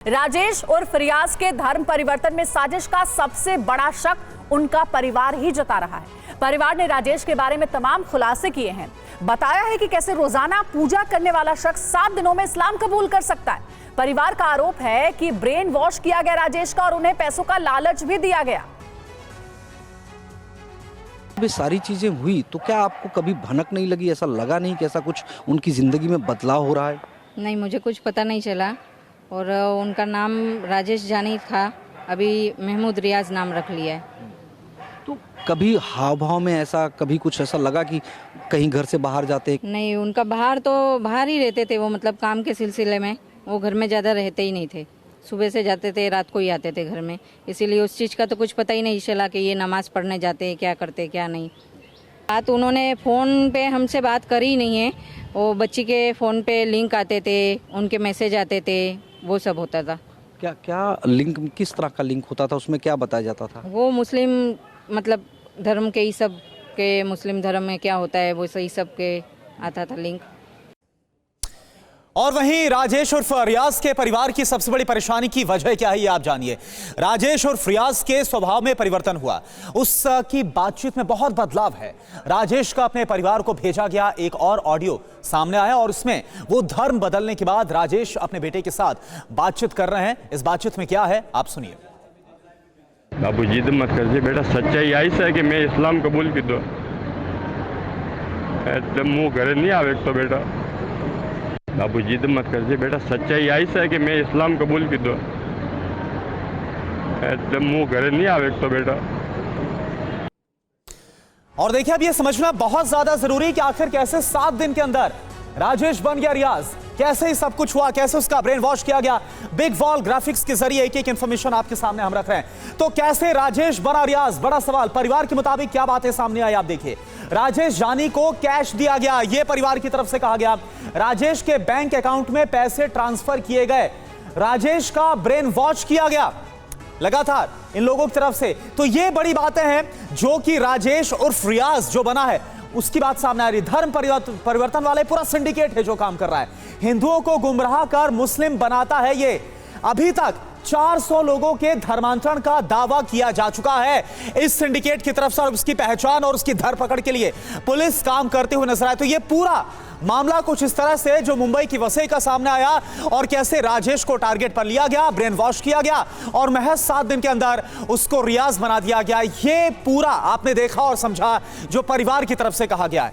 राजेश और रियाज के धर्म परिवर्तन में साजिश का सबसे बड़ा शक उनका परिवार ही जता रहा है। परिवार ने राजेश के बारे में तमाम खुलासे किए हैं। बताया है कि कैसे रोजाना पूजा करने वाला शख्स 7 दिनों में इस्लाम कबूल कर सकता है। परिवार का आरोप है कि ब्रेन वॉश किया गया राजेश का और उन्हें पैसों का लालच भी दिया गया। ये सारी चीजें हुई तो क्या आपको कभी भनक नहीं लगी, ऐसा लगा नहीं कि ऐसा कुछ उनकी जिंदगी में बदलाव हो रहा है? नहीं, मुझे कुछ पता नहीं चला और उनका नाम राजेश जानी था, अभी महमूद रियाज नाम रख लिया है। तो कभी हाव भाव में ऐसा कभी कुछ ऐसा लगा कि कहीं घर से बाहर जाते? नहीं, उनका बाहर ही रहते थे वो, मतलब काम के सिलसिले में वो घर में ज़्यादा रहते ही नहीं थे। सुबह से जाते थे, रात को ही आते थे घर में, इसीलिए उस चीज़ का तो कुछ पता ही नहीं चला कि ये नमाज पढ़ने जाते, क्या करते क्या नहीं। बात उन्होंने फ़ोन पे हमसे बात करी नहीं है। वो बच्ची के फ़ोन पे लिंक आते थे, उनके मैसेज आते थे, वो सब होता था। क्या क्या लिंक, किस तरह का लिंक होता था, उसमें क्या बताया जाता था? वो मुस्लिम मतलब धर्म के ही सब के, मुस्लिम धर्म में क्या होता है वो सही सब के आता था लिंक। और वहीं राजेश और रियाज के परिवार की सबसे बड़ी परेशानी की वजह क्या है, ये आप जानिए। राजेश और रियाज के स्वभाव में परिवर्तन हुआ, उसकी बातचीत में बहुत बदलाव है। राजेश का अपने परिवार को भेजा गया एक और ऑडियो सामने आया और उसमें वो धर्म बदलने के बाद राजेश अपने बेटे के साथ बातचीत कर रहे हैं। इस बातचीत में क्या है आप सुनिए। बाबू जिद मत करजे बेटा, सच्चाई ऐसा है कि मैं इस्लाम कबूल की दो, मुंह घर नहीं आवे तो बेटा। बाबू जिद मत करजे बेटा, सच्चाई ऐसा है कि मैं इस्लाम कबूल की दो, मुंह घर नहीं आवे तो बेटा। और देखिए अब ये समझना बहुत ज्यादा जरूरी है कि आखिर कैसे 7 दिन के अंदर राजेश बन गया रियाज, कैसे ही सब कुछ हुआ, कैसे उसका ब्रेन वॉश किया गया। बिग वॉल ग्राफिक्स के जरिए एक एक इंफॉर्मेशन आपके सामने हम रख रहे हैं। तो कैसे राजेश बना रियाज, बड़ा सवाल। परिवार के मुताबिक क्या बातें सामने आई आप देखिए। राजेश जानी को कैश दिया गया, यह परिवार की तरफ से कहा गया। राजेश के बैंक अकाउंट में पैसे ट्रांसफर किए गए, राजेश का ब्रेन वॉश किया गया लगातार इन लोगों की तरफ से। तो ये बड़ी बातें हैं जो कि राजेश और रियाज जो बना है उसकी बात सामने आ रही। धर्म परिवर्तन वाले पूरा सिंडिकेट है जो काम कर रहा है, हिंदुओं को गुमराह कर मुस्लिम बनाता है। ये अभी तक 400 लोगों के धर्मांतरण का दावा किया जा चुका है इस सिंडिकेट की तरफ से और उसकी पहचान और उसकी धरपकड़ के लिए पुलिस काम करते हुए नजर आए। तो ये पूरा मामला कुछ इस तरह से जो मुंबई की वसई का सामने आया और कैसे राजेश को टारगेट पर लिया गया, ब्रेन वॉश किया गया और महज 7 दिन के अंदर उसको रियाज बना दिया गया। ये पूरा आपने देखा और समझा जो परिवार की तरफ से कहा गया है।